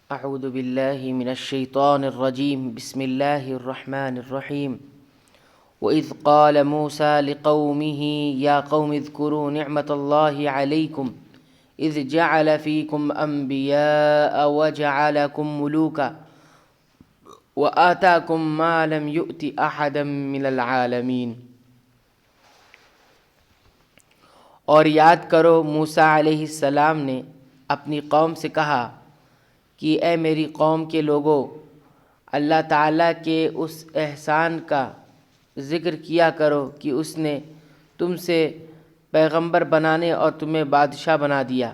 اعوذ باللہ من الشیطان الرجیم بسم اللہ الرحمن الرحیم وَإِذْ قَالَ مُوسَى لِقَوْمِهِ يَا قَوْمِ اذْكُرُوا نِعْمَةَ اللَّهِ عَلَيْكُمْ إِذْ جَعَلَ فِيكُمْ أَنْبِيَاءَ وَجَعَلَكُمْ مُلُوكًا وَآتَاكُمْ مَا لَمْ يُؤْتِ أَحَدًا مِنَ الْعَالَمِينَ۔ اور یاد کرو موسیٰ علیہ السلام نے اپنی قوم سے کہا کہ اے میری قوم کے لوگو، اللہ تعالیٰ کے اس احسان کا ذکر کیا کرو کہ اس نے تم سے پیغمبر بنانے اور تمہیں بادشاہ بنا دیا،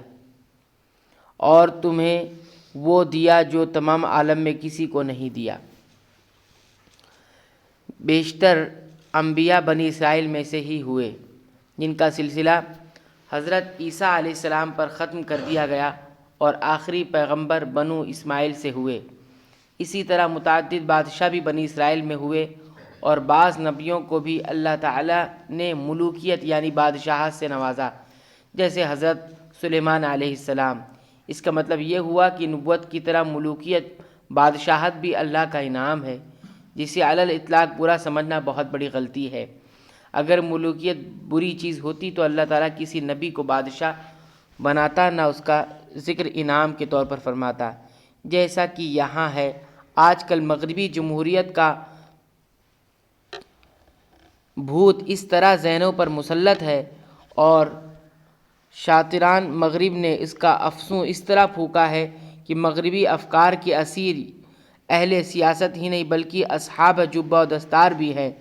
اور تمہیں وہ دیا جو تمام عالم میں کسی کو نہیں دیا۔ بیشتر انبیاء بنی اسرائیل میں سے ہی ہوئے، جن کا سلسلہ حضرت عیسیٰ علیہ السلام پر ختم کر دیا گیا، اور آخری پیغمبر بنو اسماعیل سے ہوئے۔ اسی طرح متعدد بادشاہ بھی بنی اسرائیل میں ہوئے، اور بعض نبیوں کو بھی اللہ تعالیٰ نے ملوکیت یعنی بادشاہت سے نوازا، جیسے حضرت سلیمان علیہ السلام۔ اس کا مطلب یہ ہوا کہ نبوت کی طرح ملوکیت بادشاہت بھی اللہ کا انعام ہے، جسے علی الاطلاق برا سمجھنا بہت بڑی غلطی ہے۔ اگر ملوکیت بری چیز ہوتی تو اللہ تعالیٰ کسی نبی کو بادشاہ بناتا، نہ اس کا ذکر انعام کے طور پر فرماتا، جیسا کہ یہاں ہے۔ آج کل مغربی جمہوریت کا بھوت اس طرح ذہنوں پر مسلط ہے، اور شاطران مغرب نے اس کا افسون اس طرح پھونکا ہے کہ مغربی افکار کے اسیر اہل سیاست ہی نہیں بلکہ اصحاب جبہ و دستار بھی ہیں۔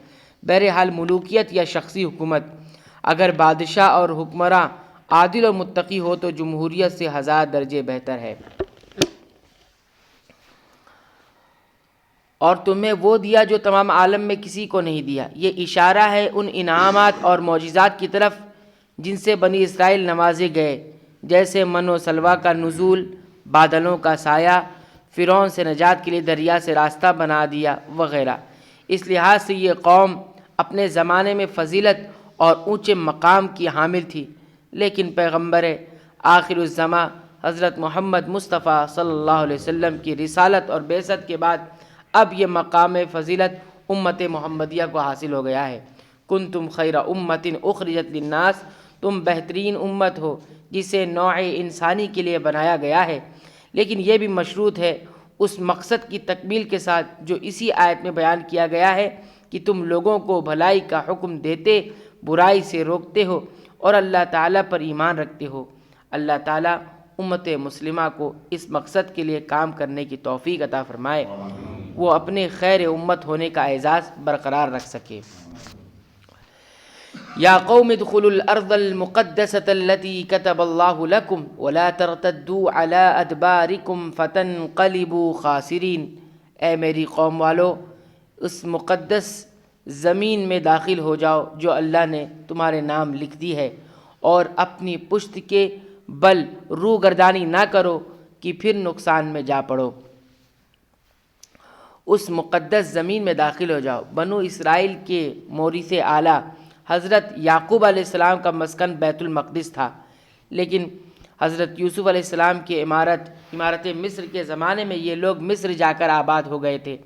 بہرحال ملوکیت یا شخصی حکومت، اگر بادشاہ اور حکمراں عادل و متقی ہو تو جمہوریت سے 1000 درجے بہتر ہے۔ اور تمہیں وہ دیا جو تمام عالم میں کسی کو نہیں دیا۔ یہ اشارہ ہے ان انعامات اور معجزات کی طرف جن سے بنی اسرائیل نوازے گئے، جیسے من و سلویٰ کا نزول، بادلوں کا سایہ، فرعون سے نجات کے لیے دریا سے راستہ بنا دیا وغیرہ۔ اس لحاظ سے یہ قوم اپنے زمانے میں فضیلت اور اونچے مقام کی حامل تھی، لیکن پیغمبر آخر الزماں حضرت محمد مصطفیٰ صلی اللہ علیہ وسلم کی رسالت اور بعثت کے بعد اب یہ مقام فضیلت امت محمدیہ کو حاصل ہو گیا ہے۔ کنتم خیر امت اخرجت للناس، تم بہترین امت ہو جسے نوع انسانی کے لیے بنایا گیا ہے، لیکن یہ بھی مشروط ہے اس مقصد کی تکمیل کے ساتھ جو اسی آیت میں بیان کیا گیا ہے کہ تم لوگوں کو بھلائی کا حکم دیتے، برائی سے روکتے ہو، اور اللہ تعالیٰ پر ایمان رکھتے ہو۔ اللہ تعالیٰ امت مسلمہ کو اس مقصد کے لیے کام کرنے کی توفیق عطا فرمائے، وہ اپنے خیر امت ہونے کا اعزاز برقرار رکھ سکے۔ یا قوم ادخلوا الارض المقدسة التي كتب الله لكم ولا ترتدوا على ادباركم فتنقلبوا خاسرین۔ اے میری قوم والو، اس مقدس زمین میں داخل ہو جاؤ جو اللہ نے تمہارے نام لکھ دی ہے، اور اپنی پشت کے بل روگردانی نہ کرو کہ پھر نقصان میں جا پڑو۔ اس مقدس زمین میں داخل ہو جاؤ۔ بنو اسرائیل کے مورث اعلیٰ حضرت یعقوب علیہ السلام کا مسکن بیت المقدس تھا، لیکن حضرت یوسف علیہ السلام کی عمارت مصر کے زمانے میں یہ لوگ مصر جا کر آباد ہو گئے تھے،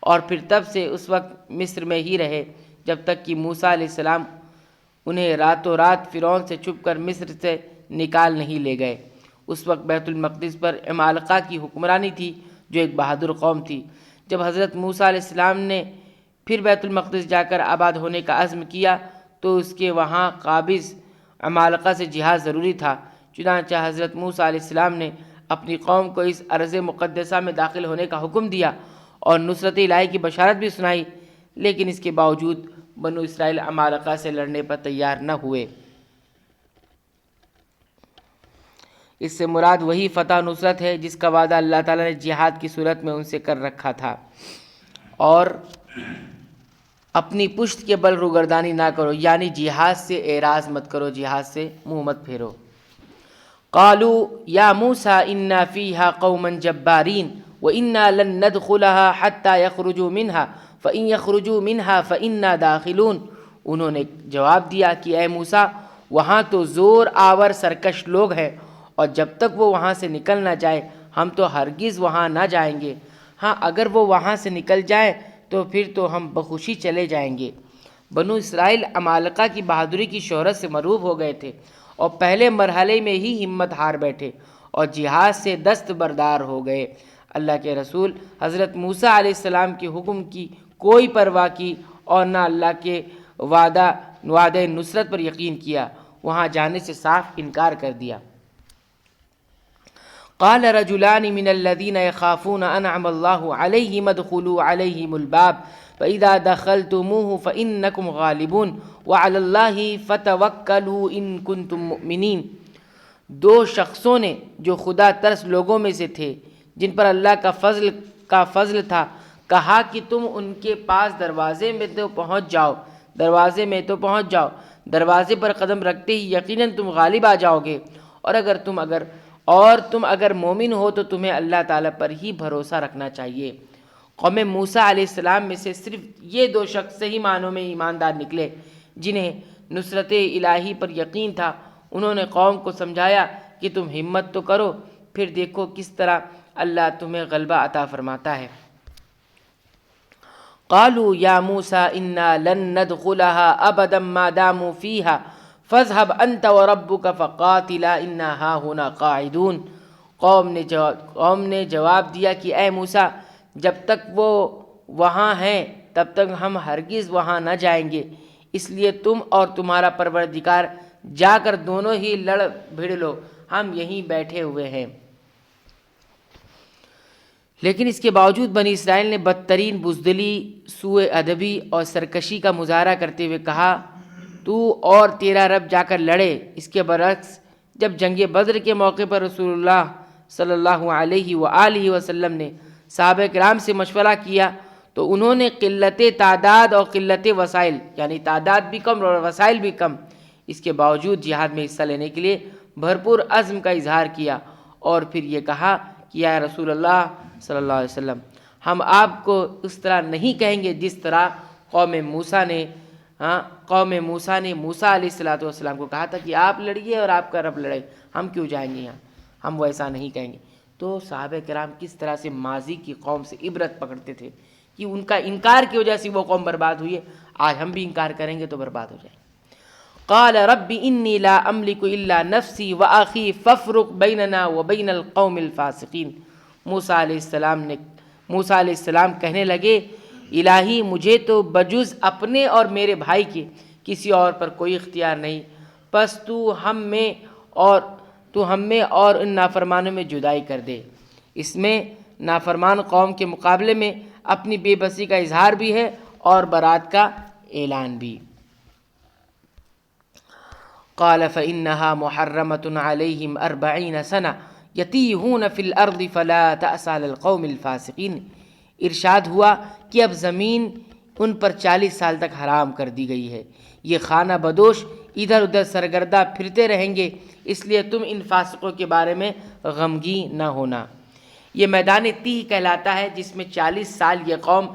اور پھر تب سے اس وقت مصر میں ہی رہے جب تک کہ موسیٰ علیہ السلام انہیں راتوں رات فرعون سے چھپ کر مصر سے نکال نہیں لے گئے۔ اس وقت بیت المقدس پر عمالقہ کی حکمرانی تھی جو ایک بہادر قوم تھی۔ جب حضرت موسیٰ علیہ السلام نے پھر بیت المقدس جا کر آباد ہونے کا عزم کیا تو اس کے وہاں قابض عمالقہ سے جہاد ضروری تھا، چنانچہ حضرت موسیٰ علیہ السلام نے اپنی قوم کو اس ارض مقدسہ میں داخل ہونے کا حکم دیا اور نصرت الہی کی بشارت بھی سنائی، لیکن اس کے باوجود بنو اسرائیل عمالقہ سے لڑنے پر تیار نہ ہوئے۔ اس سے مراد وہی فتح نصرت ہے جس کا وعدہ اللہ تعالیٰ نے جہاد کی صورت میں ان سے کر رکھا تھا۔ اور اپنی پشت کے بل روگردانی نہ کرو، یعنی جہاد سے اعراض مت کرو، جہاد سے منہ مت پھیرو۔ قالوا یا موسیٰ انا فیہا قوما جبارین وَإِنَّا لَن نَدْخُلَهَا حَتَّى يَخْرُجُوا مِنْهَا فَإِن يَخْرُجُوا مِنْهَا فَإِنَّا دَاخِلُونَ۔ انہوں نے جواب دیا کہ اے موسیٰ، وہاں تو زور آور سرکش لوگ ہیں، اور جب تک وہ وہاں سے نکل نہ جائے ہم تو ہرگز وہاں نہ جائیں گے۔ ہاں اگر وہ وہاں سے نکل جائیں تو پھر تو ہم بخوشی چلے جائیں گے۔ بنو اسرائیل عمالقہ کی بہادری کی شہرت سے مرعوب ہو گئے تھے اور پہلے مرحلے میں ہی ہمت ہار بیٹھے اور جہاد سے دست بردار ہو گئے۔ اللہ کے رسول حضرت موسیٰ علیہ السلام کے حکم کی کوئی پرواہ کی اور نہ اللہ کے وعدہ نصرت پر یقین کیا، وہاں جانے سے صاف انکار کر دیا۔ قال رجلان من الذين يخافون انعم الله عليهم ادخلوا عليهم الباب فاذا دخلتموه فانكم غالبون وعلى الله فتوكلوا ان كنتم مؤمنين۔ دو شخصوں نے جو خدا ترس لوگوں میں سے تھے، جن پر اللہ کا فضل تھا، کہا کہ تم ان کے پاس دروازے میں تو پہنچ جاؤ، دروازے پر قدم رکھتے ہی یقیناً تم غالب آ جاؤ گے، اور تم اگر مومن ہو تو تمہیں اللہ تعالیٰ پر ہی بھروسہ رکھنا چاہیے۔ قوم موسیٰ علیہ السلام میں سے صرف یہ دو شخص صحیح معنوں میں ایماندار نکلے جنہیں نصرت الہی پر یقین تھا۔ انہوں نے قوم کو سمجھایا کہ تم ہمت تو کرو، پھر دیکھو کس طرح اللہ تمہیں غلبہ عطا فرماتا ہے۔ قالوا یا موسیٰ انا لن ندخلها ابدا ما داموا فیها فاذهب انت وربك فقاتلا انا هاهنا قاعدون۔ قوم نے جواب دیا کہ اے موسیٰ، جب تک وہ وہاں ہیں تب تک ہم ہرگز وہاں نہ جائیں گے، اس لیے تم اور تمہارا پروردگار جا کر دونوں ہی لڑ بھڑ لو، ہم یہیں بیٹھے ہوئے ہیں۔ لیکن اس کے باوجود بنی اسرائیل نے بدترین بزدلی، سوء ادبی اور سرکشی کا مظاہرہ کرتے ہوئے کہا، تو اور تیرا رب جا کر لڑے۔ اس کے برعکس جب جنگ بدر کے موقع پر رسول اللہ صلی اللہ علیہ وآلہ وسلم نے صحابہ کرام سے مشورہ کیا تو انہوں نے قلت تعداد اور قلت وسائل، یعنی تعداد بھی کم اور وسائل بھی کم، اس کے باوجود جہاد میں حصہ لینے کے لیے بھرپور عزم کا اظہار کیا، اور پھر یہ کہا کہ یا رسول اللہ صلی اللہ علیہ وسلم، ہم آپ کو اس طرح نہیں کہیں گے جس طرح قوم موسیٰ نے موسیٰ علیہ السلام کو کہا تھا کہ آپ لڑیے اور آپ کا رب لڑے، ہم کیوں جائیں گے یہاں، ہم وہ ایسا نہیں کہیں گے۔ تو صحابہ کرام کس طرح سے ماضی کی قوم سے عبرت پکڑتے تھے کہ ان کا انکار کی وجہ سے وہ قوم برباد ہوئی ہے، آج ہم بھی انکار کریں گے تو برباد ہو جائیں گے۔ قال رب انی لا املک الا نفسی واخی فافرق بیننا وبین القوم الفاسقین۔ موسیٰ علیہ السلام کہنے لگے، الہی مجھے تو بجز اپنے اور میرے بھائی کے کسی اور پر کوئی اختیار نہیں، پس تو ہم میں اور ان نافرمانوں میں جدائی کر دے۔ اس میں نافرمان قوم کے مقابلے میں اپنی بے بسی کا اظہار بھی ہے اور برات کا اعلان بھی۔ قال فإنها محرمة عليهم 40 سنة يتيهون في الأرض فلا تأس على القوم الفاسقين۔ ارشاد ہوا کہ اب زمین ان پر 40 سال تک حرام کر دی گئی ہے، یہ خانہ بدوش ادھر ادھر سرگردہ پھرتے رہیں گے، اس لیے تم ان فاسقوں کے بارے میں غمگین نہ ہونا۔ یہ میدان تیہ کہلاتا ہے جس میں 40 سال یہ قوم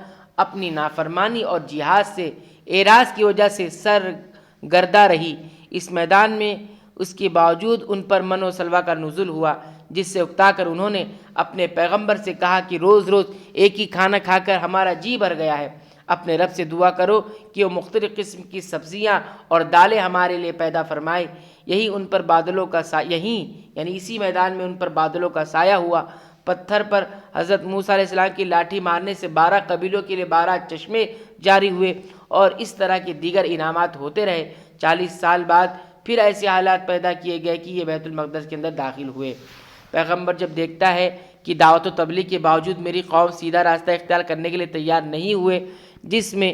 اپنی نافرمانی اور جہاد سے اعراض کی وجہ سے سرگردہ رہی۔ اس میدان میں اس کے باوجود ان پر من و سلوہ کا نزول ہوا، جس سے اکتا کر انہوں نے اپنے پیغمبر سے کہا کہ روز روز ایک ہی کھانا کھا کر ہمارا جی بھر گیا ہے، اپنے رب سے دعا کرو کہ وہ مختلف قسم کی سبزیاں اور دالیں ہمارے لیے پیدا فرمائے۔ اسی میدان میں ان پر بادلوں کا سایہ ہوا۔ پتھر پر حضرت موسیٰ علیہ السلام کی لاٹھی مارنے سے 12 قبیلوں کے لیے 12 چشمے جاری ہوئے، اور اس طرح کے دیگر انعامات ہوتے رہے۔ 40 سال بعد پھر ایسے حالات پیدا کیے گئے کہ یہ بیت المقدس کے اندر داخل ہوئے۔ پیغمبر جب دیکھتا ہے کہ دعوت و تبلیغ کے باوجود میری قوم سیدھا راستہ اختیار کرنے کے لیے تیار نہیں ہوئے، جس میں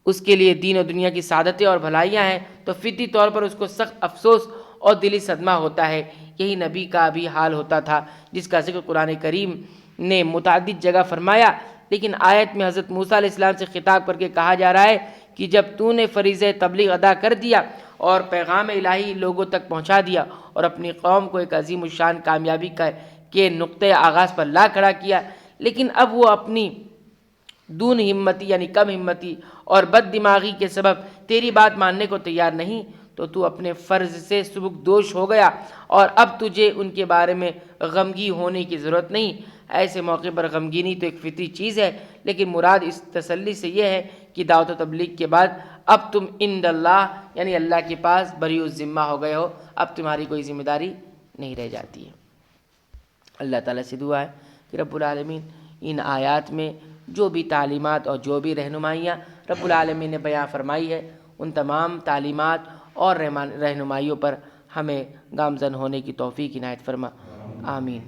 اس کے لیے دین و دنیا کی سعادتیں اور بھلائیاں ہیں، تو فطری طور پر اس کو سخت افسوس اور دلی صدمہ ہوتا ہے۔ یہی نبی کا بھی حال ہوتا تھا، جس کا ذکر قرآن کریم نے متعدد جگہ فرمایا، لیکن آیت میں حضرت موسیٰ علیہ السلام سے خطاب کر کے کہا جا رہا ہے کہ جب تو نے فریضہ تبلیغ ادا کر دیا اور پیغام الہی لوگوں تک پہنچا دیا اور اپنی قوم کو ایک عظیم الشان کامیابی کے نقطۂ آغاز پر لا کھڑا کیا، لیکن اب وہ اپنی دون ہمتی یعنی کم ہمتی اور بد دماغی کے سبب تیری بات ماننے کو تیار نہیں، تو تو اپنے فرض سے سبکدوش ہو گیا اور اب تجھے ان کے بارے میں غمگی ہونے کی ضرورت نہیں۔ ایسے موقع پر غمگینی تو ایک فطری چیز ہے، لیکن مراد اس تسلی سے یہ ہے کہ دعوت و تبلیغ کے بعد اب تم عند اللہ یعنی اللہ کے پاس بری الذمہ ہو گئے ہو، اب تمہاری کوئی ذمہ داری نہیں رہ جاتی ہے۔ اللہ تعالیٰ سے دعا ہے کہ رب العالمین ان آیات میں جو بھی تعلیمات اور جو بھی رہنمائیاں رب العالمین نے بیان فرمائی ہے، ان تمام تعلیمات اور رہنمائیوں پر ہمیں گامزن ہونے کی توفیق عنایت فرما، آمین۔